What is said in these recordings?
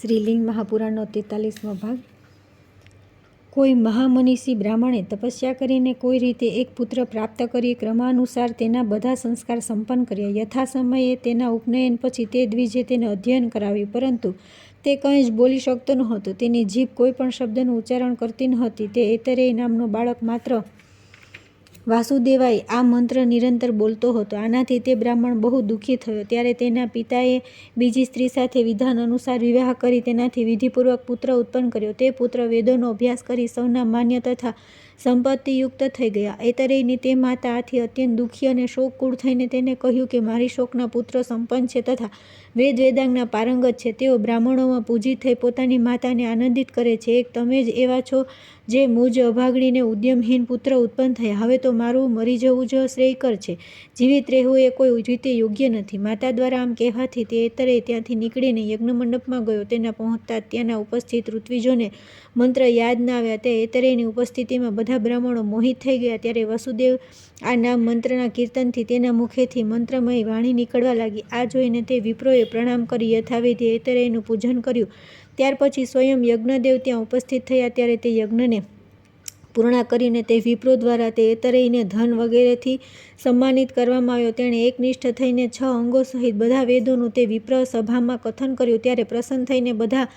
શ્રીલિંગ મહાપુરાણનો 43મો ભાગ। કોઈ મહામનીષી બ્રાહ્મણે તપસ્યા કરીને કોઈ રીતે એક પુત્ર પ્રાપ્ત કરી ક્રમાનુસાર તેના બધા સંસ્કાર સંપન્ન કર્યા। યથા સમયે તેના ઉપનયન પછી તે દ્વિજે તેને અધ્યયન કરાવ્યું, પરંતુ તે કંઈ જ બોલી શકતો નહોતો। તેની જીભ કોઈ પણ શબ્દનું ઉચ્ચારણ કરતી નહોતી। તે ઐતરેય નામનો બાળક માત્ર વાસુદેવાય આ મંત્ર નિરંતર બોલતો હતો। આનાથી તે બ્રાહ્મણ બહુ દુઃખી થયો। ત્યારે તેના પિતાએ બીજી સ્ત્રી સાથે વિધાન અનુસાર વિવાહ કરી તેનાથી વિધિપૂર્વક પુત્ર ઉત્પન્ન કર્યો। તે પુત્ર વેદોનો અભ્યાસ કરી સૌના માન્ય તથા સંપત્તિયુક્ત થઈ ગયા। ઐતરેયની તે માતા આથી અત્યંત દુઃખી અને શોકકુળ થઈને તેને કહ્યું કે મારી શોકના પુત્ર સંપન્ન છે તથા વેદ વેદાંગના પારંગત છે। તેઓ બ્રાહ્મણોમાં પૂજિત થઈ પોતાની માતાને આનંદિત કરે છે। એક તમે જ એવા છો જે મુજ અભાગણીને ઉદ્યમહીન પુત્ર ઉત્પન્ન થયા। હવે તો મારું મરી જવું જ શ્રેયકર છે, જીવિત રહેવું એ કોઈ રીતે યોગ્ય નથી। માતા દ્વારા આમ કહેવાથી તે ઐતરેય ત્યાંથી નીકળીને યજ્ઞમંડપમાં ગયો। તેના પહોંચતા ત્યાંના ઉપસ્થિત ઋત્વિજોને મંત્ર યાદ ન આવ્યા। તે ઐતરેયની ઉપસ્થિતિમાં બધા બ્રાહ્મણો મોહિત થઈ ગયા। ત્યારે વસુદેવ આ નામ મંત્રના કીર્તનથી તેના મુખેથી મંત્રમય વાણી નીકળવા લાગી। આ જોઈને તે વિપ્રોએ પ્રણામ કરી યથાવિધિ ઐતરેયનું પૂજન કર્યું। ત્યાર પછી સ્વયં યજ્ઞદેવ ત્યાં ઉપસ્થિત થયા। ત્યારે તે યજ્ઞને પૂર્ણ કરીને તે વિપ્રો દ્વારા તે ઐતરેયને ધન વગેરેથી સન્માનિત કરવામાં આવ્યો। તેણે એકનિષ્ઠ થઈને 6 અંગો સહિત બધા વેદોનું તે વિપ્ર સભામાં કથન કર્યું। ત્યારે પ્રસન્ન થઈને બધા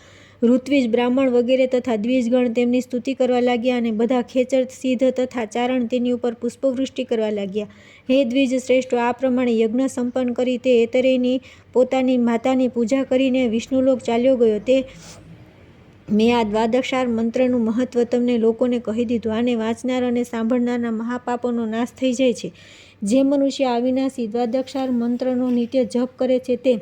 ઋત્વિજ બ્રાહ્મણ વગેરે તથા દ્વિજગણ તેમની સ્તુતિ કરવા લાગ્યા અને બધા ખેચર સિદ્ધ તથા ચારણ તેની ઉપર પુષ્પવૃષ્ટિ કરવા લાગ્યા। હે દ્વિજ શ્રેષ્ઠો, આ પ્રમાણે યજ્ઞ સંપન્ન કરી તે ઐતરેયની પોતાની માતાની પૂજા કરીને વિષ્ણુલોક ચાલ્યો ગયો। તે મેં આ દ્વાદશાર મંત્રનું મહત્વ તમને લોકોને કહી દીધું। આને વાંચનાર અને સાંભળનારના મહાપાપોનો નાશ થઈ જાય છે। જે મનુષ્ય અવિનાશી દ્વાદશાર મંત્રનો નિત્ય જપ કરે છે તે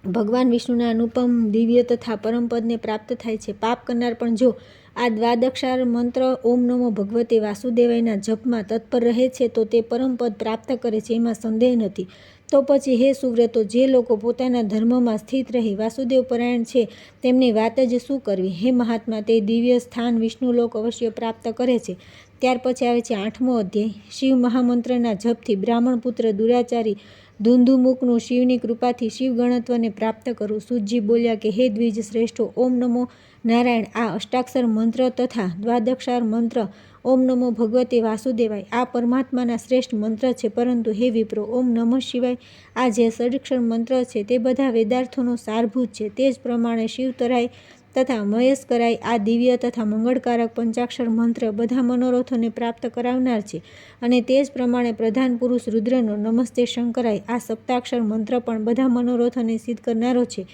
ભગવાન વિષ્ણુના અનુપમ દિવ્ય તથા પરમપદને પ્રાપ્ત થાય છે। પાપ કરનાર પણ જો આ દ્વાદશાર મંત્ર ઓમ નમો ભગવતે વાસુદેવાયના જપમાં તત્પર રહે છે તો તે પરમપદ પ્રાપ્ત કરે છે, એમાં સંદેહ નથી। તો પછી હે સુવ્રતો, જે લોકો પોતાના ધર્મમાં સ્થિત રહી વાસુદેવ પરાયણ છે તેમની વાત જ શું કરવી। હે મહાત્મા, તે દિવ્ય સ્થાન વિષ્ણુલોક અવશ્ય પ્રાપ્ત કરે છે। ત્યાર પછી આવે છે 8મો અધ્યાય। શિવ મહામંત્રના જપથી બ્રાહ્મણ પુત્ર દુરાચારી ધુંધુમુકનું શિવની કૃપાથી શિવ ગણત્વને પ્રાપ્ત કરવું। સૂતજી બોલ્યા કે હે દ્વિજ શ્રેષ્ઠો, ઓમ નમો નારાયણ આ અષ્ટાક્ષર મંત્ર તથા દ્વાદશાર મંત્ર ઓમ નમો ભગવતે વાસુદેવાય આ પરમાત્માના શ્રેષ્ઠ મંત્ર છે। પરંતુ હે વિપ્રો, ઓમ નમઃ શિવાય આ જે ષડક્ષર મંત્ર છે તે બધા વેદાર્થોનો સારભૂત છે। તે જ પ્રમાણે શિવતરાય તથા મયસ્કરાય આ દિવ્ય તથા મંગળકારક પંચાક્ષર મંત્ર બધા મનોરથોને પ્રાપ્ત કરાવનાર છે। અને તે જ પ્રમાણે પ્રધાન પુરુષ રુદ્રનો નમસ્તે શંકરાય આ સપ્તાક્ષર મંત્ર પણ બધા મનોરથોને સિદ્ધ કરનારો છે।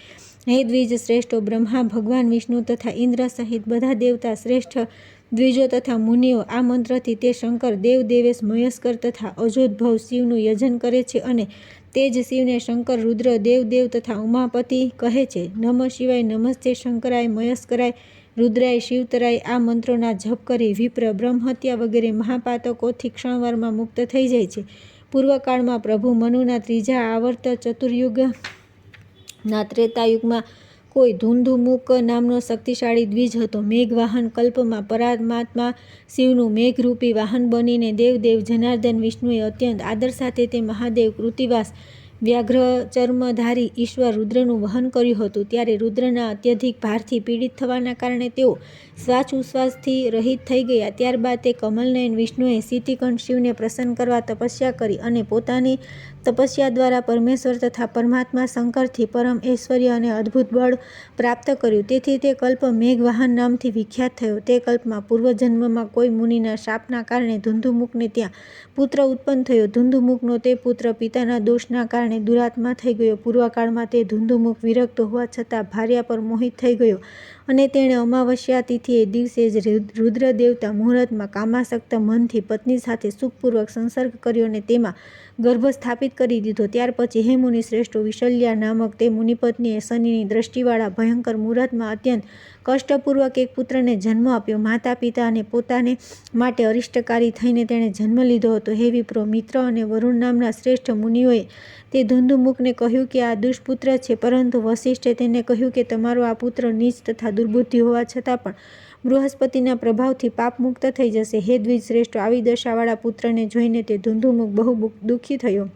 હે દ્વિજ શ્રેષ્ઠો, બ્રહ્મા ભગવાન વિષ્ણુ તથા ઇન્દ્ર સહિત બધા દેવતા શ્રેષ્ઠ દ્વિજો તથા મુનિઓ આ મંત્રથી તે શંકર દેવ દેવેશ મયસ્કર તથા અજોદ્ભવ શિવનું યજન કરે છે અને તે જ શિવને શંકર રુદ્ર દેવ દેવ તથા ઉમાપતિ કહે છે। નમઃ શિવાય, નમસ્તે શંકરાય, મયસ્કરાય, રુદ્રાય, શિવતરાય આ મંત્રોના જપ કરી વિપ્ર બ્રહ્મહત્યા વગેરે મહાપાતકોથી ક્ષણવારમાં મુક્ત થઈ જાય છે। પૂર્વકાળમાં પ્રભુ મનુના ત્રીજા આવર્ત ચતુર્યુગના ત્રેતાયુગમાં કોઈ ધુંધુમુક નામનો શક્તિશાળી દ્વિજ હતો। મેઘવાહન કલ્પમાં પરમાત્મા શિવનું મેઘરૂપી વાહન બનીને દેવદેવ જનાર્દન વિષ્ણુએ અત્યંત આદર સાથે તે મહાદેવ કૃતિવાસ વ્યાઘ્ર ચર્મધારી ઈશ્વર રુદ્રનું વહન કર્યું હતું। ત્યારે રુદ્રના અત્યધિક ભારથી પીડિત થવાના કારણે તેઓ શ્વાસોચ્છ્વાસથી રહિત થઈ ગયા। ત્યારબાદ તે કમલનયન વિષ્ણુએ શીતિકંઠ શિવને પ્રસન્ન કરવા તપસ્યા કરી અને પોતાની તપસ્યા દ્વારા પરમેશ્વર તથા પરમાત્મા શંકરથી પરમ ઐશ્વર્ય અને અદ્ભુત બળ પ્રાપ્ત કર્યું। તેથી તે કલ્પ મેઘવાહન નામથી વિખ્યાત થયો। તે કલ્પમાં પૂર્વજન્મમાં કોઈ મુનિના શાપના કારણે ધુંધુમુકને ત્યાં પુત્ર ઉત્પન્ન થયો। ધુંધુમુકનો તે પુત્ર પિતાના દોષના કારણે દુરાત્મા થઈ ગયો। પૂર્વકાળમાં તે ધુંધુમુક વિરક્ત હોવા છતાં ભાર્યા પર મોહિત થઈ ગયો અને તેણે અમાવસ્યા તિથિએ દિવસે જ રુદ્ર દેવતા મુહૂર્તમાં કામાસક્ત મનથી પત્ની સાથે સુખપૂર્વક સંસર્ગ કર્યો અને તેમાં ગર્ભ સ્થાપિત કરી દીધો। ત્યાર પછી હે મુનિ શ્રેષ્ઠો, વિશલ્યા નામક તે મુનિપત્નીએ શનિની દ્રષ્ટિવાળા ભયંકર મુહૂર્તમાં અત્યંત કષ્ટપૂર્વક એક પુત્રને જન્મ આપ્યો। માતા પિતા અને પોતાને માટે અરિષ્ટકારી થઈને તેણે જન્મ લીધો હતો। હે વિપ્રો, મિત્ર અને વરુણ નામના શ્રેષ્ઠ મુનિઓએ તે ધુંધુમુકને કહ્યું કે આ દુષ્પુત્ર છે, પરંતુ વસિષ્ઠે તેને કહ્યું કે તમારો આ પુત્ર નીચ તથા દુર્બુદ્ધિ હોવા છતાં પણ બૃહસ્પતિના પ્રભાવથી પાપમુક્ત થઈ જશે। હે દ્વિજ શ્રેષ્ઠો, આવી દશાવાળા પુત્રને જોઈને તે ધુંધુમુક બહુ દુઃખી થયો।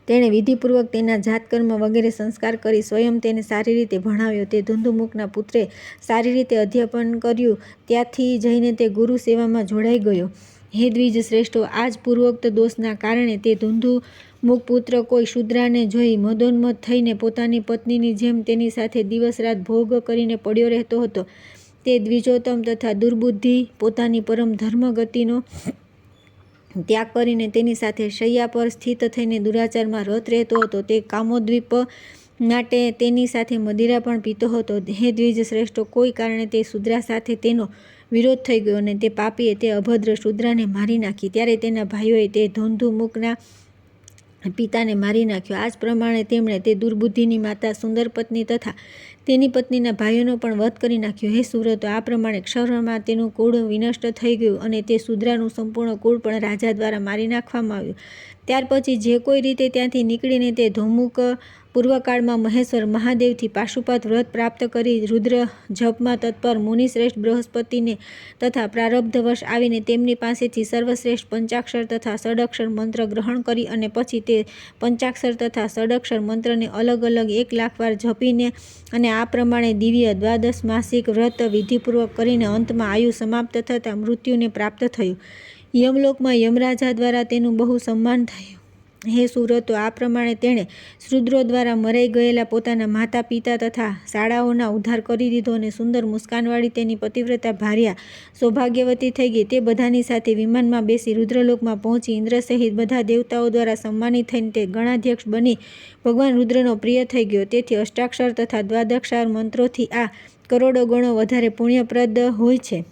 તેણે વિધિપૂર્વક તેના જાતકર્મ વગેરે સંસ્કાર કરી સ્વયં તેને સારી રીતે ભણાવ્યો. તે ધુંધુમુખના પુત્રે સારી રીતે અધ્યાપન કર્યું. ત્યાંથી જઈને તે ગુરુ સેવામાં જોડાઈ ગયો. હે દ્વિજ શ્રેષ્ઠો, આ જ પૂર્વોક્ત દોષના કારણે તે ધુંધુમુખ પુત્ર કોઈ શૂદ્રાને જોઈ મદોન્મત્ત થઈને પોતાની પત્નીની જેમ તેની સાથે દિવસ રાત ભોગ કરીને પડ્યો રહેતો હતો. તે દ્વિજોત્તમ તથા દુર્બુદ્ધિ પોતાની પરમ ધર્મગતિનો ત્યાગ કરીને તેની સાથે શૈયા પર સ્થિત થઈને દુરાચારમાં રત રહેતો હતો. તે કામોદ્દીપ માટે તેની સાથે મદિરા પણ પીતો હતો. હે દ્વિજ શ્રેષ્ઠો, કોઈ કારણે તે શૂદ્રા સાથે તેનો વિરોધ થઈ ગયો અને તે પાપીએ તે અભદ્ર શૂદ્રાને મારી નાખી. ત્યારે તેના ભાઈઓએ તે ધુંધુમુખના પિતાને મારી નાખ્યો. આ જ પ્રમાણે તેમણે તે દુર્બુદ્ધિની માતા સુંદર પત્ની તથા તેની પત્નીના ભાઈઓનો પણ વધ કરી નાખ્યો. હે સુરતો, આ પ્રમાણે ક્ષરમાં તેનું કુળ વિનષ્ટ થઈ ગયું અને તે શૂદ્રાનું સંપૂર્ણ કુળ પણ રાજા દ્વારા મારી નાખવામાં આવ્યું. ત્યાર પછી જે કોઈ રીતે ત્યાંથી નીકળીને તે ધૌમુક પૂર્વકાળમાં મહેશ્વર મહાદેવથી પાશુપાત વ્રત પ્રાપ્ત કરી રુદ્ર જપમાં તત્પર મુનિશ્રેષ્ઠ બૃહસ્પતિને તથા પ્રારબ્ધવશ આવીને તેમની પાસેથી સર્વશ્રેષ્ઠ પંચાક્ષર તથા ષડક્ષર મંત્ર ગ્રહણ કરી અને પછી તે પંચાક્ષર તથા ષડક્ષર મંત્રને અલગ અલગ 1,00,000 વાર જપીને અને આ પ્રમાણે દિવ્ય દ્વાદશ માસિક વ્રત વિધિપૂર્વક કરીને અંતમાં આયુ સમાપ્ત થતાં મૃત્યુને પ્રાપ્ત થયું. યમલોકમાં યમરાજા દ્વારા તેનું બહુ સન્માન થયું. હે સુરતો, આ પ્રમાણે તેણે શૂદ્રો દ્વારા મરાઈ ગયેલા પોતાના માતા પિતા તથા શાળાઓના ઉદ્ધાર કરી દીધો અને સુંદર મુસ્કાનવાળી તેની પતિવ્રતા ભાર્યા સૌભાગ્યવતી થઈ ગઈ. તે બધાની સાથે વિમાનમાં બેસી રુદ્રલોકમાં પહોંચી ઇન્દ્ર સહિત બધા દેવતાઓ દ્વારા સન્માનિત થઈને તે ગણાધ્યક્ષ બની ભગવાન રુદ્રનો પ્રિય થઈ ગયો. તેથી અષ્ટાક્ષર તથા દ્વાદક્ષાર મંત્રોથી આ કરોડો ગણો વધારે પુણ્યપ્રદ હોય છે,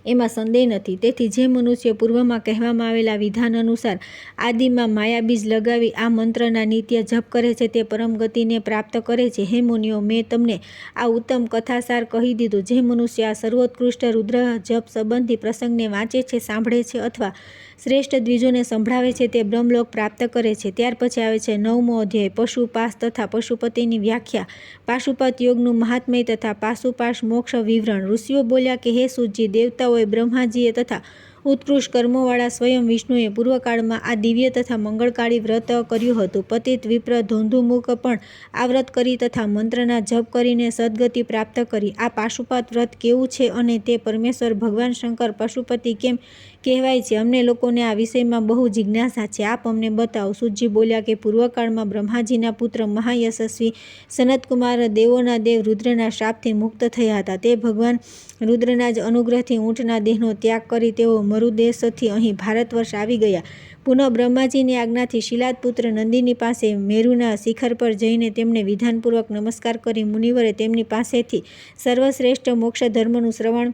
એમાં સંદેહ નથી. તેથી જે મનુષ્ય પૂર્વમાં કહેવામાં આવેલા વિધાન અનુસાર આદિમાં માયાબીજ લગાવી આ મંત્રના નિત્ય જપ કરે છે તે પરમ ગતિને પ્રાપ્ત કરે છે. હે મુનિઓ, મેં તમને આ ઉત્તમ કથાસાર કહી દીધું. જે મનુષ્ય આ સર્વોત્કૃષ્ટ રુદ્ર જપ સંબંધી પ્રસંગને વાંચે છે, સાંભળે છે અથવા શ્રેષ્ઠ દ્વિજોને સંભળાવે છે તે બ્રહ્મલોક પ્રાપ્ત કરે છે. ત્યાર પછી આવે છે 9મો અધ્યાય, પશુપાસ તથા પશુપતિની વ્યાખ્યા, પાશુપત યોગનું મહાત્મ્ય તથા પાશુપાશ મોક્ષ વિવરણ. ઋષિઓ બોલ્યા કે હે સૂતજી, દેવતાઓએ બ્રહ્માજીએ તથા ઉત્કૃષ્ટ કર્મોવાળા સ્વયં વિષ્ણુએ પૂર્વકાળમાં આ દિવ્ય તથા મંગળકારી વ્રત કર્યું હતું. પતિત વિપ્ર ધુંધુમુખ પણ આ વ્રત કરી તથા મંત્રના જપ કરીને સદગતિ પ્રાપ્ત કરી. આ પાશુપાત વ્રત કેવું છે અને તે પરમેશ્વર ભગવાન શંકર પશુપતિ કેમ કહેવાય છે? અમને લોકોને આ વિષયમાં બહુ જિજ્ઞાસા છે, આપ અમને બતાવો. સૂતજી બોલ્યા કે પૂર્વકાળમાં બ્રહ્માજીના પુત્ર મહાયશસ્વી સનતકુમાર દેવોના દેવ રુદ્રના શાપથી મુક્ત થયા હતા. તે ભગવાન રુદ્રના જ અનુગ્રહથી ઊંટના દેહનો ત્યાગ કરી તેઓ મરુદેશથી અહીં ભારતવર્ષ આવી ગયા. પુનઃ બ્રહ્માજીની આજ્ઞાથી શિલાદપુત્ર નંદીની પાસે મેરુના શિખર પર જઈને તેમને વિધાનપૂર્વક નમસ્કાર કરી મુનિવરે તેમની પાસેથી સર્વશ્રેષ્ઠ મોક્ષ ધર્મનું શ્રવણ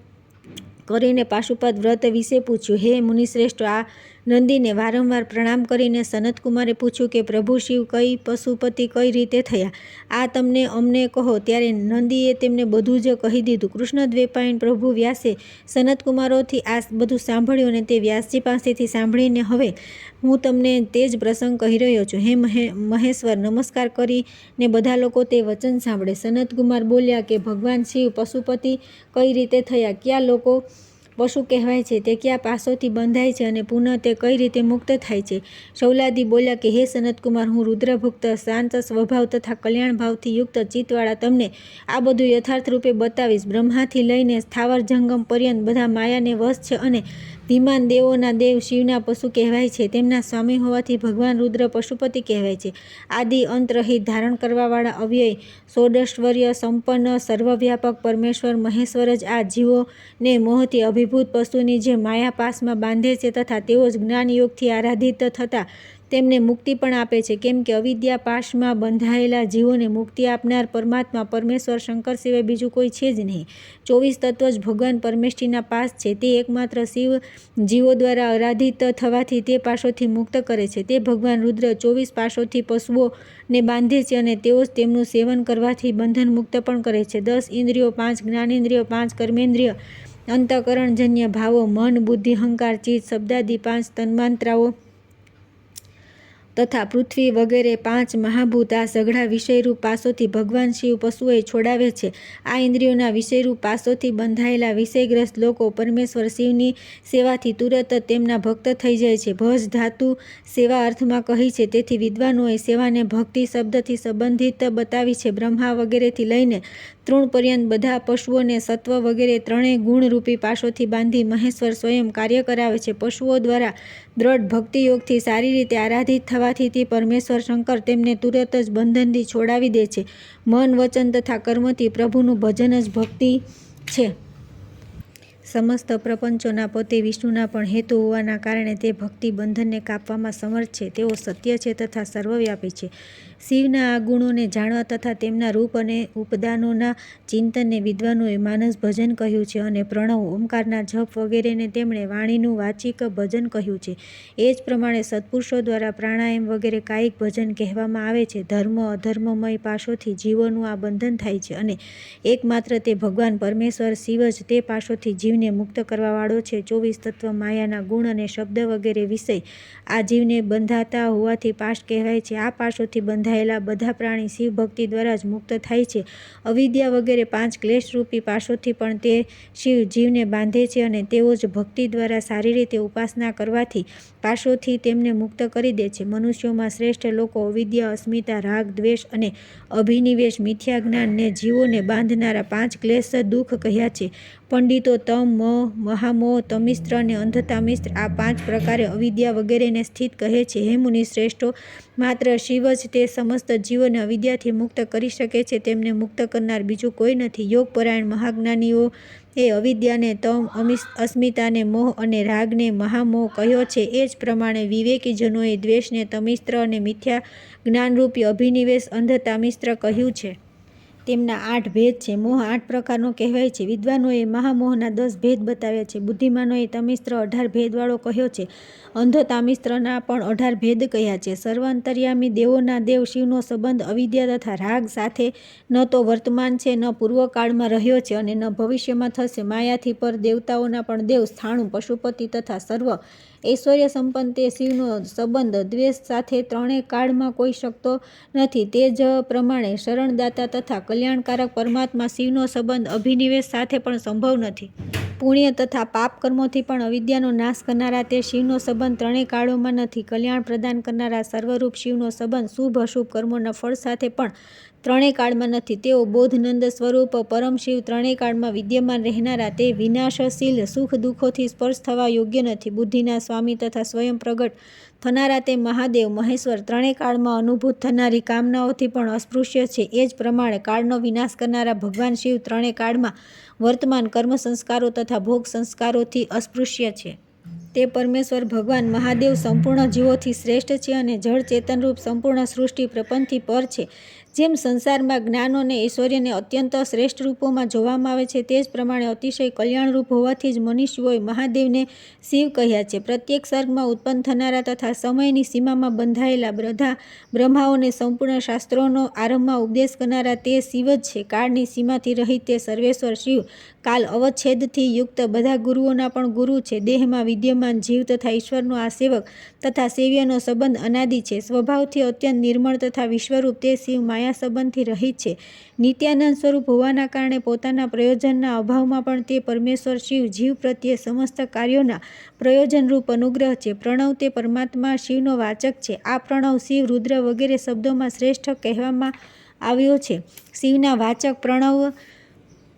કરીને પાશુપાત વ્રત વિશે પૂછ્યું. હે મુનિશ્રેષ્ઠો, આ નંદીને વારંવાર પ્રણામ કરીને સનતકુમારે પૂછ્યું કે પ્રભુ શિવ કઈ પશુપતિ કઈ રીતે થયા, આ તમને અમને કહો. ત્યારે નંદીએ તેમને બધું જ કહી દીધું. કૃષ્ણદ્વૈપાયન પ્રભુ વ્યાસે સનતકુમારોથી આ બધું સાંભળ્યું અને તે વ્યાસજી પાસેથી સાંભળીને હવે હું તમને તે જ પ્રસંગ કહી રહ્યો છું. હે મહેશ્વર, નમસ્કાર કરીને બધા લોકો તે વચન સાંભળે. સનતકુમાર બોલ્યા કે ભગવાન શિવ પશુપતિ કઈ રીતે થયા, ક્યાં લોકો પશુ કહેવાય છે, તે કયા પાસોથી બંધાય છે અને પુનઃ તે કઈ રીતે મુક્ત થાય છે? શૌલાદી બોલ્યા કે હે સનતકુમાર, હું રુદ્રભુક્ત શાંત સ્વભાવ તથા કલ્યાણ ભાવથી યુક્ત ચિત્તવાળા તમને આ બધું યથાર્થ રૂપે બતાવીશ. બ્રહ્માથી લઈને સ્થાવર જંગમ પર્યંત બધા માયાને વશ છે અને ધીમાન દેવોના દેવ શિવના પશુ કહેવાય છે. તેમના સ્વામી હોવાથી ભગવાન રુદ્ર પશુપતિ કહેવાય છે. આદિ અંત રહિત ધારણ કરવાવાળા અવ્યય ષોડશૈશ્વર્ય સંપન્ન સર્વવ્યાપક પરમેશ્વર મહેશ્વર જ આ જીવોને મોહથી અભિભૂત પશુની જે માયાપાસમાં બાંધે છે તથા તેઓ જ જ્ઞાનયોગથી આરાધિત થતાં તેમને મુક્તિ પણ આપે છે. કેમ કે અવિદ્યા પાશમાં બંધાયેલા જીવોને મુક્તિ આપનાર પરમાત્મા પરમેશ્વર શંકર સિવાય બીજું કોઈ છે જ નહીં. 24 તત્વ જ ભગવાન પરમેષ્ઠીના પાસ છે. તે એકમાત્ર શિવ જીવો દ્વારા આરાધિત થવાથી તે પાશોથી મુક્ત કરે છે. તે ભગવાન રુદ્ર 24 પાશોથી પશુઓને બાંધે છે અને તેઓ જ તેમનું સેવન કરવાથી બંધન મુક્ત પણ કરે છે. 10 ઇન્દ્રિયો, 5 જ્ઞાનેન્દ્રિયો, 5 કર્મેન્દ્રિય, અંતઃકરણજન્ય ભાવો, મન, બુદ્ધિ, અહંકાર, ચિત્ત, શબ્દાદિ 5 તન્માત્રાઓ, તથા પૃથ્વી વગેરે 5 મહાભૂત આ સઘળા વિષયરૂપ પાસોથી ભગવાન શિવ પશુઓએ છોડાવે છે. આ ઇન્દ્રિયોના વિષયરૂપ પાસોથી બંધાયેલા વિષયગ્રસ્ત લોકો પરમેશ્વર શિવની સેવાથી તુરત જ તેમના ભક્ત થઈ જાય છે. ભજ ધાતુ સેવા અર્થમાં કહી છે. તેથી વિદ્વાનોએ સેવાને ભક્તિ શબ્દથી સંબંધિત બતાવી છે. બ્રહ્મા વગેરેથી લઈને તૃણ પર્યંત બધા પશુઓને સત્વ વગેરે ત્રણેય ગુણરૂપી પાશોથી બાંધી મહેશ્વર સ્વયં કાર્ય કરાવે છે. પશુઓ દ્વારા દ્રઢ ભક્તિયોગથી સારી રીતે આરાધિત થવાથી તે પરમેશ્વર શંકર તેમને તુરત જ બંધનથી છોડાવી દે છે. મન, વચન તથા કર્મથી પ્રભુનું ભજન જ ભક્તિ છે. સમસ્ત પ્રપંચોના પતિ વિષ્ણુના પણ હેતુ હોવાના કારણે તે ભક્તિ બંધનને કાપવામાં સમર્થ છે. તેઓ સત્ય છે તથા સર્વવ્યાપી છે. શિવના આ ગુણોને જાણવા તથા તેમના રૂપ અને ઉપદાનોના ચિંતનને વિદ્વાનોએ માનસ ભજન કહ્યું છે અને પ્રણવ, ઓમકારના જપ વગેરેને તેમણે વાણીનું વાચિક ભજન કહ્યું છે. એ જ પ્રમાણે સત્પુરુષો દ્વારા પ્રાણાયામ વગેરે કાયિક ભજન કહેવામાં આવે છે. ધર્મ અધર્મમય પાશોથી જીવોનું આ બંધન થાય છે અને એકમાત્ર તે ભગવાન પરમેશ્વર શિવ જ તે પાશોથી જીવને મુક્ત કરવાવાળો છે. 24 તત્વ માયાના ગુણ અને શબ્દ વગેરે વિષય આ જીવને બંધાતા હોવાથી પાશ કહેવાય છે. આ પાશોથી બંધાયેલા બધા પ્રાણી શિવ ભક્તિ દ્વારા જ મુક્ત થાય છે. અવિદ્યા વગેરે 5 ક્લેશરૂપી પાશોથી પણ તે શિવ જીવને બાંધે છે અને તેઓ જ ભક્તિ દ્વારા સારી રીતે ઉપાસના કરવાથી પાશોથી તેમને મુક્ત કરી દે છે. મનુષ્યોમાં શ્રેષ્ઠ લોકો અવિદ્યા, અસ્મિતા, રાગ, દ્વેષ અને અભિનિવેશ, મિથ્યા જ્ઞાનને જીવોને બાંધનારા 5 ક્લેશ દુઃખ કહ્યા છે. પંડિતો તમ, મહામોહ, તમિસ્ત્ર અને અંધતામિસ્ત્ર આ 5 પ્રકારે અવિદ્યા વગેરેને સ્થિત કહે છે. હે મુનિ શ્રેષ્ઠો, માત્ર શિવ જ તે સમસ્ત જીવોને અવિદ્યાથી મુક્ત કરી શકે છે. તેમને મુક્ત કરનાર બીજું કોઈ નથી. યોગપરાયણ મહાજ્ઞાનીઓ એ અવિદ્યાને તમ, અસ્મિતાને મોહ અને રાગને મહામોહ કહ્યો છે. એ જ પ્રમાણે વિવેકીજનોએ દ્વેષને તમિસ્ત્ર અને મિથ્યા જ્ઞાનરૂપી અભિનિવેશ અંધતામિસ્ત્ર કહ્યું છે. તેમના 8 ભેદ છે. મોહ 8 પ્રકારનો કહેવાય છે. વિદ્વાનોએ મહામોહના 10 ભેદ બતાવ્યા છે. બુદ્ધિમાનોએ તમિસ્ત્ર 18 ભેદવાળો કહ્યો છે. અંધતામિસ્ત્રના પણ 18 ભેદ કહ્યા છે. સર્વાંતર્યામી દેવોના દેવ શિવનો સંબંધ અવિદ્યા તથા રાગ સાથે ન તો વર્તમાન છે, ન પૂર્વકાળમાં રહ્યો છે અને ન ભવિષ્યમાં થશે. માયાથી પર દેવતાઓના પણ દેવ, સ્થાણુ, પશુપતિ તથા સર્વ ઐશ્વર્ય સંપન્ન તે શિવનો સંબંધ દ્વેષ સાથે ત્રણેય કાળમાં કોઈ શકતો નથી. તે જ પ્રમાણે શરણદાતા તથા કલ્યાણકારક પરમાત્મા શિવનો સંબંધ અભિનિવેશ સાથે પણ સંભવ નથી. પુણ્ય તથા પાપ કર્મોથી પણ અવિદ્યાનો નાશ કરનારા તે શિવનો સંબંધ ત્રણેય કાળોમાં નથી. કલ્યાણ પ્રદાન કરનારા સર્વરૂપ શિવનો સંબંધ શુભ અશુભ કર્મોના ફળ સાથે પણ ત્રણેય કાળમાં નથી. તેઓ બોધનંદ સ્વરૂપ પરમ શિવ ત્રણેય કાળમાં વિદ્યમાન રહેનારા તે વિનાશશીલ સુખ દુઃખોથી સ્પર્શ થવા યોગ્ય નથી. બુદ્ધિના સ્વામી તથા સ્વયં પ્રગટ થનારા તે મહાદેવ મહેશ્વર ત્રણેય કાળમાં અનુભૂત થનારી કામનાઓથી પણ અસ્પૃશ્ય છે. એ જ પ્રમાણે કાળનો વિનાશ કરનારા ભગવાન શિવ ત્રણેય કાળમાં વર્તમાન કર્મ સંસ્કારો તથા ભોગ સંસ્કારોથી અસ્પૃશ્ય છે. તે પરમેશ્વર ભગવાન મહાદેવ સંપૂર્ણ જીવોથી શ્રેષ્ઠ છે અને જળ ચેતનરૂપ સંપૂર્ણ સૃષ્ટિ પ્રપંચથી પર છે. જેમ સંસારમાં જ્ઞાન અને ઐશ્વર્યને અત્યંત શ્રેષ્ઠ રૂપોમાં જોવામાં આવે છે, તે જ પ્રમાણે અતિશય કલ્યાણરૂપ હોવાથી જ મનુષ્યોએ મહાદેવને શિવ કહ્યા છે. પ્રત્યેક સર્ગમાં ઉત્પન્ન થનારા તથા સમયની સીમામાં બંધાયેલા બધા બ્રહ્માઓને સંપૂર્ણ શાસ્ત્રોનો આરંભમાં ઉપદેશ કરનારા તે શિવ જ છે. કાળની સીમાથી રહિત તે સર્વેશ્વર શિવ કાલ અવચ્છેદથી યુક્ત બધા ગુરુઓના પણ ગુરુ છે. દેહમાં વિદ્યમાન જીવ તથા ઈશ્વરનો આ સેવક તથા સેવ્યનો સંબંધ અનાદિ છે. સ્વભાવથી અત્યંત નિર્મળ તથા વિશ્વરૂપ તે શિવ માયા સંબંધથી રહિત છે. નિત્યાનંદ સ્વરૂપ હોવાના કારણે પોતાના પ્રયોજનના અભાવમાં પણ તે પરમેશ્વર શિવ જીવ પ્રત્યે સમસ્ત કાર્યોના પ્રયોજનરૂપ અનુગ્રહ છે. પ્રણવ તે પરમાત્મા શિવનો વાચક છે. આ પ્રણવ શિવ, રુદ્ર વગેરે શબ્દોમાં શ્રેષ્ઠ કહેવામાં આવ્યો છે. શિવના વાચક પ્રણવ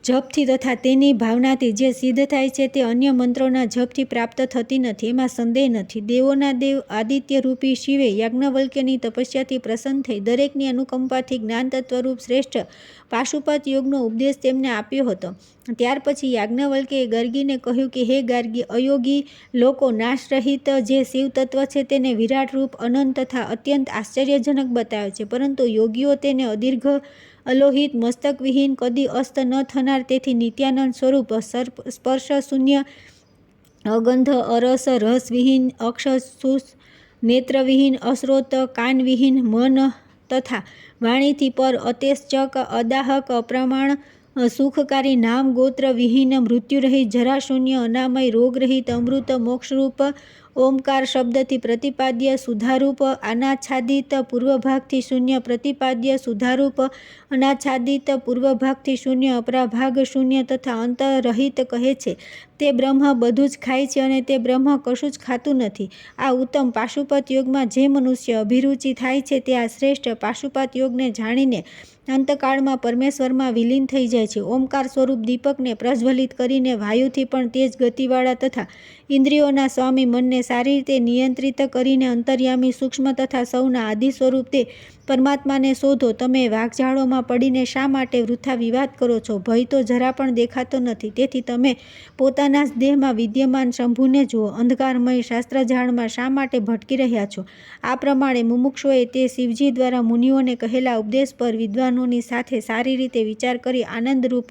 જપથી તથા તેની ભાવનાથી જે સિદ્ધ થાય છે તે અન્ય મંત્રોના જપથી પ્રાપ્ત થતી નથી, એમાં સંદેહ નથી. દેવોના દેવ આદિત્યરૂપી શિવે યાજ્ઞવલ્ક્યની તપસ્યાથી પ્રસન્ન થઈ દરેકની અનુકંપાથી જ્ઞાનતત્વરૂપ શ્રેષ્ઠ પાશુપત યોગનો ઉપદેશ તેમને આપ્યો હતો. ત્યાર પછી યાજ્ઞવલ્ક્યે ગાર્ગીને કહ્યું કે હે ગાર્ગી, અયોગી લોકો નાશરહિત જે શિવ તત્વ છે તેને વિરાટ રૂપ, અનંત તથા અત્યંત આશ્ચર્યજનક બતાવે છે, પરંતુ યોગીઓ તેને અદીર્ઘ, અલોહિત, મસ્તકવિહીન, કદી અસ્ત ન થનાર તેથી નિત્યાનંદ સ્વરૂપ, સ્પર્શ શૂન્ય, અગંધ, અરસ, રસવિહીન, અક્ષશુષ, નેત્રવિહીન, અશ્રોત, કાનવિહીન, મન તથા વાણીથી પર, અતેશ્ચક, અદાહક, અપ્રમાણ, સુખકારી, નામ ગોત્ર વિહીન, મૃત્યુરહિત, જરાશૂન્ય, અનામય, રોગરહિત, અમૃત, મોક્ષરૂપ, ઓમકાર શબ્દથી પ્રતિપાદ્ય સુધારૂપ અનાચ્છાદિત પૂર્વભાગથી શૂન્ય, પ્રતિપાદ્ય સુધારૂપ અનાચ્છાદિત પૂર્વભાગથી શૂન્ય, અપરાભાગ શૂન્ય તથા અંતરહિત કહે છે. તે બ્રહ્મ બધું જ ખાય છે અને તે બ્રહ્મ કશું જ ખાતું નથી. આ ઉત્તમ પાશુપત યોગમાં જે મનુષ્ય અભિરુચિ થાય છે તે આ શ્રેષ્ઠ પાશુપત યોગને જાણીને અંતકાળમાં પરમેશ્વરમાં વિલીન થઈ જાય છે. ઓમકાર સ્વરૂપ દીપકને પ્રજ્વલિત કરીને વાયુથી પણ તેજ ગતિવાળા તથા ઇન્દ્રિયોના સ્વામી મનને સારી રીતે નિયંત્રિત કરીને અંતર્યામી સૂક્ષ્મ તથા સૌના આદિ સ્વરૂપ તે પરમાત્માને શોધો. તમે વાકઝાળોમાં પડીને શા માટે વૃથા વિવાદ કરો છો? ભય તો જરા પણ દેખાતો નથી. તેથી તમે પોતાના જ દેહમાં વિદ્યમાન શંભુને જુઓ. અંધકારમય શાસ્ત્રઝાળમાં શા માટે ભટકી રહ્યા છો? આ પ્રમાણે મુમુક્ષુઓએ તે શિવજી દ્વારા મુનિઓને કહેલા ઉપદેશ પર વિદ્વાનોની સાથે સારી રીતે વિચાર કરી આનંદરૂપ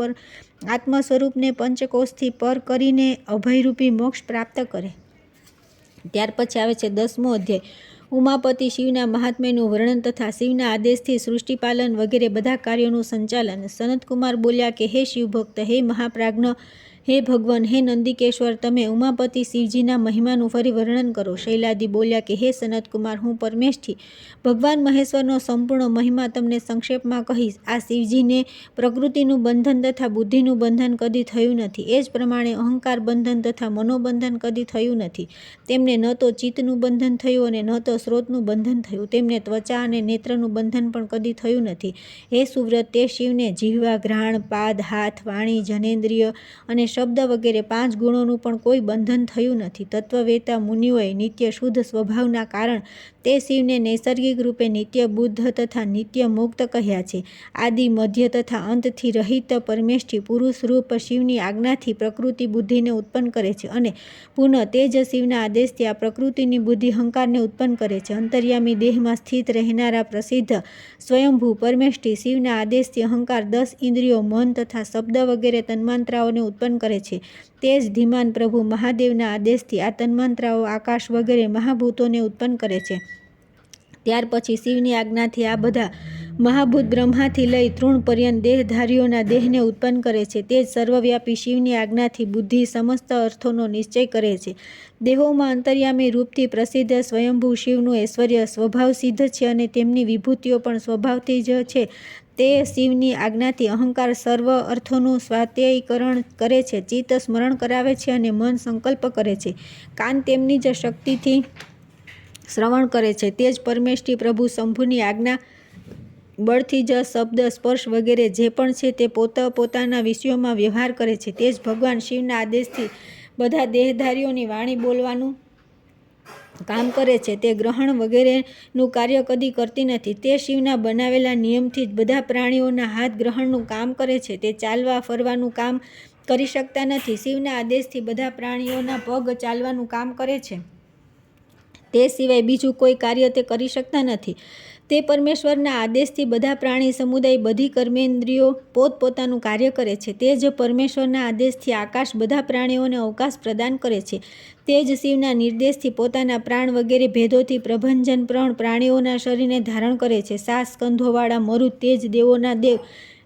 આત્મ સ્વરૂપને પંચકોશથી પર કરીને અભયરૂપી મોક્ષ પ્રાપ્ત કરે. ત્યાર પછી આવે છે 10મો અધ્યાય. ઉમાપતિ શિવના મહાત્મ્યનું વર્ણન તથા શિવના આદેશથી સૃષ્ટિપાલન વગેરે બધા કાર્યોનું સંચાલન. સનતકુમાર બોલ્યા કે હે શિવભક્ત, હે મહાપ્રાજ્ઞ, હે ભગવાન, હે નંદિકેશ્વર, તમે ઉમાપતિ શિવજીના મહિમાનું ફરી વર્ણન કરો. શૈલાદિ બોલ્યા કે હે સનતકુમાર, હું પરમેશથી ભગવાન મહેશ્વરનો સંપૂર્ણ મહિમા તમને સંક્ષેપમાં કહીશ. આ શિવજીને પ્રકૃતિનું બંધન તથા બુદ્ધિનું બંધન કદી થયું નથી. એ જ પ્રમાણે અહંકાર બંધન તથા મનોબંધન કદી થયું નથી. તેમને ન તો ચિત્તનું બંધન થયું અને ન તો સ્રોતનું બંધન થયું. તેમને ત્વચા અને નેત્રનું બંધન પણ કદી થયું નથી. હે સુવ્રત, તે શિવને જીહવા, ઘ્રાણ, પાદ, હાથ, વાણી, જનેન્દ્રિય અને શબ્દ વગેરે 5 ગુણોનું પણ કોઈ બંધન થયું નથી. તત્વવેતા મુનિઓએ નિત્ય શુદ્ધ સ્વભાવના કારણ તે શિવને નૈસર્ગિક રૂપે નિત્ય બુદ્ધ તથા નિત્ય મુક્ત કહ્યા છે. આદિ, મધ્ય તથા અંતથી રહિત પરમેષ્ઠી પુરુષ રૂપ શિવની આજ્ઞાથી પ્રકૃતિ બુદ્ધિને ઉત્પન્ન કરે છે અને પુનઃ તે જ શિવના આદેશથી આ પ્રકૃતિની બુદ્ધિ અહંકારને ઉત્પન્ન કરે છે. અંતર્યામી દેહમાં સ્થિત રહેનારા પ્રસિદ્ધ સ્વયંભૂ પરમેષ્ઠી શિવના આદેશથી અહંકાર 10 ઇન્દ્રિયો, મન તથા શબ્દ વગેરે તન્માંત્રાઓને ઉત્પન્ન કરે છે. તે જ ધીમાન પ્રભુ મહાદેવના આદેશથી આ તન્માંત્રાઓ આકાશ વગેરે મહાભૂતોને ઉત્પન્ન કરે છે. ત્યાર પછી શિવની આજ્ઞાથી આ બધા મહાભૂત બ્રહ્માથી લઈ તૃણ પર્યંત દેહધારીઓના દેહને ઉત્પન્ન કરે છે. તે જ સર્વવ્યાપી શિવની આજ્ઞાથી બુદ્ધિ સમસ્ત અર્થોનો નિશ્ચય કરે છે. દેહોમાં અંતર્યામી રૂપથી પ્રસિદ્ધ સ્વયંભૂ શિવનું ઐશ્વર્ય સ્વભાવ સિદ્ધ છે અને તેમની વિભૂતિઓ પણ સ્વભાવથી જ છે. તે શિવની આજ્ઞાથી અહંકાર સર્વ અર્થોનું સ્વાધ્યાયીકરણ કરે છે. ચિત્ત સ્મરણ કરાવે છે અને મન સંકલ્પ કરે છે. કાન તેમની જ શક્તિથી શ્રવણ કરે છે. તે જ પરમેષ્ઠી પ્રભુ શંભુની આજ્ઞા બળથી જ શબ્દ, સ્પર્શ વગેરે જે પણ છે તે પોતાના વિષયોમાં વ્યવહાર કરે છે. તે જ ભગવાન શિવના આદેશથી બધા દેહધારીઓની વાણી બોલવાનું કામ કરે છે. તે ગ્રહણ વગેરેનું કાર્ય કદી કરતી નથી. તે શિવના બનાવેલા નિયમથી જ બધા પ્રાણીઓના હાથ ગ્રહણનું કામ કરે છે. તે ચાલવા ફરવાનું કામ કરી શકતા નથી. શિવના આદેશથી બધા પ્રાણીઓના પગ ચાલવાનું કામ કરે છે. તે સિવાય બીજું કોઈ કાર્ય તે કરી શકતા નથી. તે પરમેશ્વરના આદેશથી બધા પ્રાણી સમુદાય, બધી કર્મેન્દ્રિયો પોતપોતાનું કાર્ય કરે છે. તે જ પરમેશ્વરના આદેશથી આકાશ બધા પ્રાણીઓને અવકાશ પ્રદાન કરે છે. તે જ શિવના નિર્દેશથી પોતાના પ્રાણ વગેરે ભેદોથી પ્રભંજન પ્રાણીઓના શરીરને ધારણ કરે છે. 7 સ્કંધોવાળા મરુત તે જ દેવોના દેવ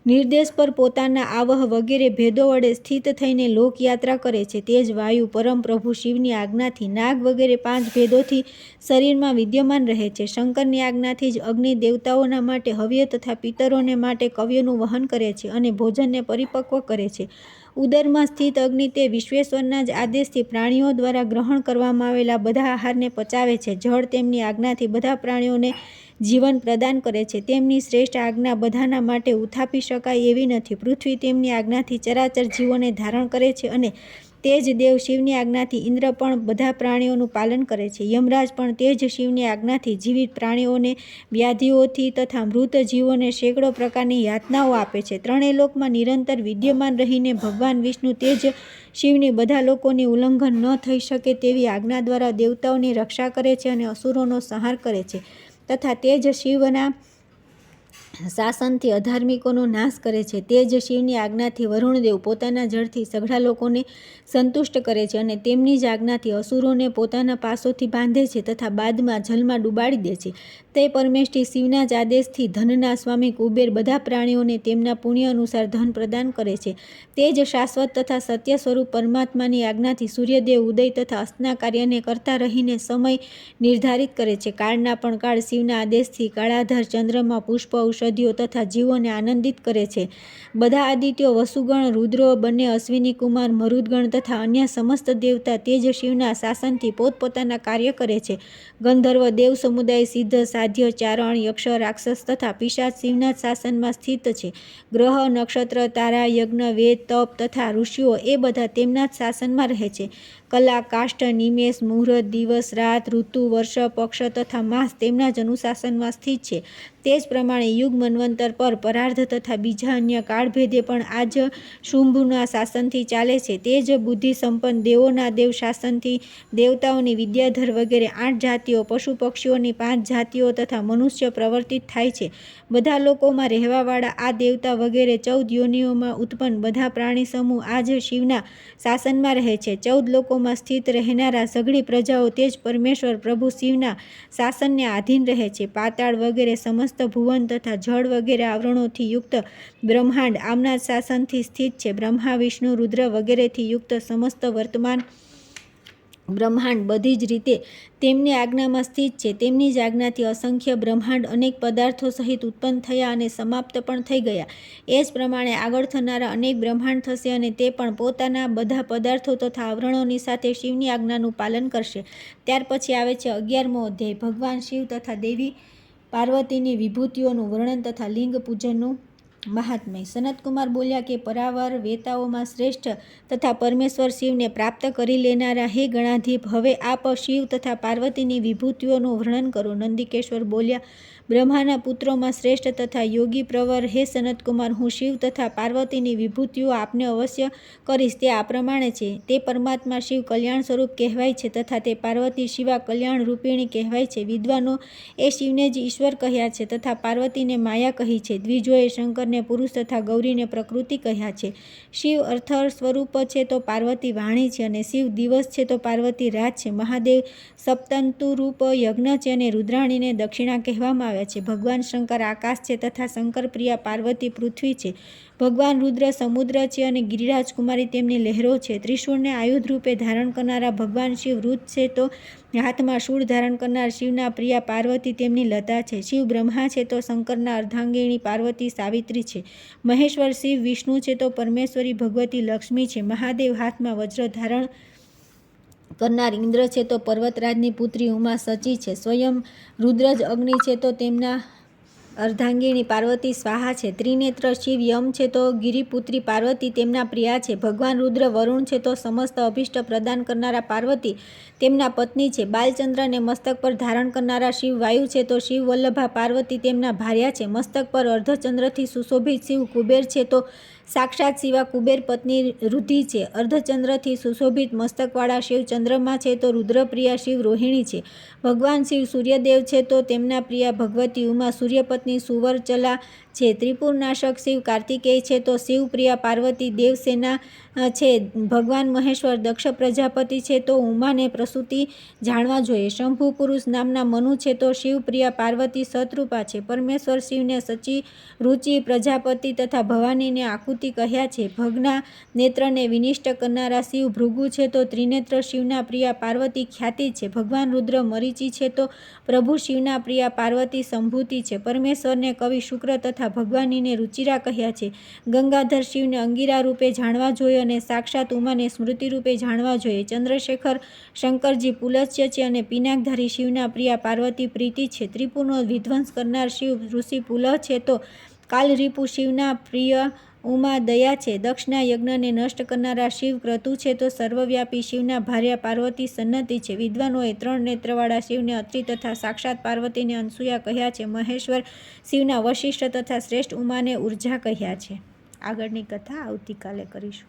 નિર્દેશ પર પોતાના આવહ વગેરે ભેદો વડે સ્થિત થઈને લોકયાત્રા કરે છે. તે જ વાયુ પરમ પ્રભુ શિવની આજ્ઞાથી નાગ વગેરે 5 ભેદોથી શરીરમાં વિદ્યમાન રહે છે. શંકરની આજ્ઞાથી જ અગ્નિ દેવતાઓના માટે હવ્ય તથા પિતરોને માટે કવ્યનું વહન કરે છે અને ભોજનને પરિપક્વ કરે છે. ઉદરમાં સ્થિત અગ્નિ તે વિશ્વેશ્વરના જ આદેશથી પ્રાણીઓ દ્વારા ગ્રહણ કરવામાં આવેલા બધા આહારને પચાવે છે. જળ તેમની આજ્ઞાથી બધા પ્રાણીઓને જીવન પ્રદાન કરે છે. તેમની શ્રેષ્ઠ આજ્ઞા બધાના માટે ઉથાપી શકાય એવી નથી. પૃથ્વી તેમની આજ્ઞાથી ચરાચર જીવોને ધારણ કરે છે અને તે જ દેવ શિવની આજ્ઞાથી ઇન્દ્ર પણ બધા પ્રાણીઓનું પાલન કરે છે. યમરાજ પણ તે જ શિવની આજ્ઞાથી જીવિત પ્રાણીઓને વ્યાધિઓથી તથા મૃત જીવોને સેંકડો પ્રકારની યાતનાઓ આપે છે. ત્રણેય લોકમાં નિરંતર વિદ્યમાન રહીને ભગવાન વિષ્ણુ તે જ શિવની બધા લોકોની ઉલ્લંઘન ન થઈ શકે તેવી આજ્ઞા દ્વારા દેવતાઓની રક્ષા કરે છે અને અસુરોનો સંહાર કરે છે. તથા તે જ શિવના શાસનથી અધાર્મિકોનો નાશ કરે છે. તે જ શિવની આજ્ઞાથી વરુણદેવ પોતાના જળથી સઘળા લોકોને સંતુષ્ટ કરે છે અને તેમની જ આજ્ઞાથી અસુરોને પોતાના પાસોથી બાંધે છે તથા બાદમાં જલમાં ડૂબાડી દે છે. તે પરમેષ્ઠી શિવના જ આદેશથી ધનના સ્વામી કુબેર બધા પ્રાણીઓને તેમના પુણ્ય અનુસાર ધન પ્રદાન કરે છે. તે જ શાશ્વત તથા સત્ય સ્વરૂપ પરમાત્માની આજ્ઞાથી સૂર્યદેવ ઉદય તથા અસ્તના કાર્યને કરતા રહીને સમય નિર્ધારિત કરે છે. કાળના પણ કાળ શિવના આદેશથી કાળાધર ચંદ્રમાં પુષ્પ ઔષધિઓ તથા જીવોને આનંદિત કરે છે. બધા આદિત્યો, વસુગણ, રુદ્રો, બંને અશ્વિની કુમાર, મરુદગણ તથા અન્ય સમસ્ત દેવતા તે જ શિવના શાસનથી પોતપોતાના કાર્ય કરે છે. ગંધર્વ, દેવ સમુદાય, સિદ્ધ, સાધ્ય, ચારણ, યક્ષ, રાક્ષસ તથા પિશાચ શિવના જ શાસનમાં સ્થિત છે. ગ્રહ, નક્ષત્ર, તારા, યજ્ઞ, વેદ, તપ તથા ઋષિઓ એ બધા તેમના જ શાસનમાં રહે છે. કલા, કાષ્ઠ, નિમેષ, મુહૂર્ત, દિવસ, રાત, ઋતુ, વર્ષ, પક્ષ તથા માસ તેમના જ અનુશાસનમાં સ્થિત છે. તે જ પ્રમાણે યુગ, મન્વંતર, પરાર્ધ તથા બીજા અન્ય કાળભેદે પણ આ જ શુંભના શાસનથી ચાલે છે. તે જ બુદ્ધિ સંપન્ન દેવોના દેવ શાસનથી દેવતાઓની વિદ્યાધર વગેરે 8 જાતિઓ, પશુ પક્ષીઓની 5 જાતિઓ તથા મનુષ્ય પ્રવર્તિત થાય છે. બધા લોકોમાં રહેવાવાળા આ દેવતા વગેરે 14 યોનિઓમાં ઉત્પન્ન બધા પ્રાણી સમૂહ આ જ શિવના શાસનમાં રહે છે. 14 લોકોમાં સ્થિત રહેનારા સઘળી પ્રજાઓ તે જ પરમેશ્વર પ્રભુ શિવના શાસનને આધીન રહે છે. પાતાળ વગેરે સમસ્ત ભુવન તથા જળ વગેરે આવરણોથી યુક્ત બ્રહ્માંડ આમના જ શાસનથી સ્થિત છે. બ્રહ્મા, વિષ્ણુ, રુદ્ર વગેરેથી યુક્ત સમસ્ત વર્તમાન બ્રહ્માંડ બધી જ રીતે તેમની આજ્ઞામાં સ્થિત છે. તેમની જ આજ્ઞાથી અસંખ્ય બ્રહ્માંડ અનેક પદાર્થો સહિત ઉત્પન્ન થયા અને સમાપ્ત પણ થઈ ગયા. એ જ પ્રમાણે આગળ થનારા અનેક બ્રહ્માંડ થશે અને તે પણ પોતાના બધા પદાર્થો તથા આવરણોની સાથે શિવની આજ્ઞાનું પાલન કરશે. ત્યાર પછી આવે છે 11મો અધ્યાય. ભગવાન શિવ તથા દેવી પાર્વતીની વિભૂતિઓનું વર્ણન તથા લિંગ પૂજનનું મહાત્મ્ય. સનતકુમાર બોલ્યા કે પરાવાર વેતાઓમાં શ્રેષ્ઠ તથા પરમેશ્વર શિવને પ્રાપ્ત કરી લેનારા હે ગણાધીપ, હવે આપ શિવ તથા પાર્વતીની વિભૂતિઓનું વર્ણન કરો. નંદિકેશ્વર બોલ્યા, બ્રહ્માના પુત્રોમાં શ્રેષ્ઠ તથા યોગી પ્રવર હે સનતકુમાર, હું શિવ તથા પાર્વતીની વિભૂતિઓ આપને અવશ્ય કરીશ. તે આ પ્રમાણે છે. તે પરમાત્મા શિવ કલ્યાણ સ્વરૂપ કહેવાય છે તથા તે પાર્વતી શિવા કલ્યાણ રૂપિણી કહેવાય છે. વિદ્વાનો એ શિવને જ ઈશ્વર કહ્યા છે તથા પાર્વતીને માયા કહી છે. દ્વિજોએ શંકરને પુરુષ તથા ગૌરીને પ્રકૃતિ કહ્યા છે. શિવ અર્થ સ્વરૂપ છે તો પાર્વતી વાણી છે અને શિવ દિવસ છે તો પાર્વતી રાત છે. મહાદેવ સપ્તંતુરૂપ યજ્ઞ છે અને રુદ્રાણીને દક્ષિણા કહેવામાં આવ્યા છે. ભગવાન શંકર આકાશ છે તથા શંકર પ્રિયા પાર્વતી પૃથ્વી છે. ભગવાન રુદ્ર સમુદ્ર છે અને ગિરિરાજ કુમારી તેમની લહેરો છે. ત્રિશૂળને આયુધ રૂપે ધારણ કરનારા ભગવાન શિવ વૃત છે તો હાથમાં શૂળ ધારણ કરનાર શિવના પ્રિયા પાર્વતી તેમની લતા છે. શિવ બ્રહ્મા છે તો શંકરના અર્ધાંગિણી પાર્વતી સાવિત્રી છે. મહેશ્વર શિવ વિષ્ણુ છે તો પરમેશ્વરી ભગવતી લક્ષ્મી છે. મહાદેવ હાથમાં વજ્ર ધારણ કરનાર ઇન્દ્ર છે તો પર્વતરાજની પુત્રી ઉમા સચી છે. સ્વયં રુદ્ર જ અગ્નિ છે તો તેમના અર્ધાંગિણી પાર્વતી સ્વાહા છે. ત્રિનેત્ર શિવ યમ છે તો ગિરિપુત્રી પાર્વતી તેમના પ્રિયા છે. ભગવાન રુદ્ર વરુણ છે તો સમસ્ત અભિષ્ટ પ્રદાન કરનારા પાર્વતી તેમના પત્ની છે. બાલચંદ્રને મસ્તક પર ધારણ કરનારા શિવ વાયુ છે તો શિવ વલ્લભા પાર્વતી તેમના ભાર્યા છે. મસ્તક પર અર્ધચંદ્રથી સુશોભિત શિવ કુબેર છે તો સાક્ષાત શિવા કુબેર પત્ની રુધિ છે. અર્ધચંદ્રથી સુશોભિત મસ્તકવાળા શિવ ચંદ્રમા છે તો રુદ્રપ્રિયા શિવ રોહિણી છે. ભગવાન શિવ સૂર્યદેવ છે તો તેમના પ્રિયા ભગવતી ઉમા સૂર્યપત્ની સુવરચલા છે. ત્રિપુરનાશક શિવ કાર્તિકેય છે તો શિવપ્રિયા પાર્વતી દેવસેના છે. ભગવાન મહેશ્વર દક્ષ પ્રજાપતિ છે તો ઉમાને પ્રસૂતિ જાણવા જોઈએ. શંભુ પુરુષ નામના મનુ છે તો શિવપ્રિયા પાર્વતી શતરૂપા છે. પરમેશ્વર શિવને સચી, રુચિ, પ્રજાપતિ તથા ભવાનીને આકુતિ કહ્યા છે. ભગના નેત્રને વિનિષ્ટ કરનારા શિવ ભૃગુ છે તો ત્રિનેત્ર શિવના પ્રિયા પાર્વતી ખ્યાતિ છે. ભગવાન રુદ્ર મરીચી છે તો પ્રભુ શિવના પ્રિયા પાર્વતી સંભૂતિ છે. પરમેશ્વરને કવિ શુક્ર તથા ભગવાનીને રુચિરા કહ્યા છે. ગંગાધર શિવને અંગિરા રૂપે જાણવા જોઈએ અને સાક્ષાત ઉમાને સ્મૃતિ રૂપે જાણવા જોઈએ. ચંદ્રશેખર શંકરજી પુલસ્ય છે અને પિનાકધારી શિવના પ્રિયા પાર્વતી પ્રીતિ છે. ત્રિપુરનો વિધ્વંસ કરનાર શિવ ઋષિ પુલહ છે તો કાલરીપુ શિવના પ્રિય ઉમા દયા છે. દક્ષના યજ્ઞને નષ્ટ કરનારા શિવ ક્રતુ છે તો સર્વવ્યાપી શિવના ભાર્યા પાર્વતી સન્નતિ છે. વિદ્વાનોએ 3 નેત્રવાળા શિવને અત્રિ તથા સાક્ષાત પાર્વતીને અનસૂયા કહ્યા છે. મહેશ્વર શિવના વશિષ્ઠ તથા શ્રેષ્ઠ ઉમાને ઉર્જા કહ્યા છે. આગળની કથા આવતીકાલે કરીશું.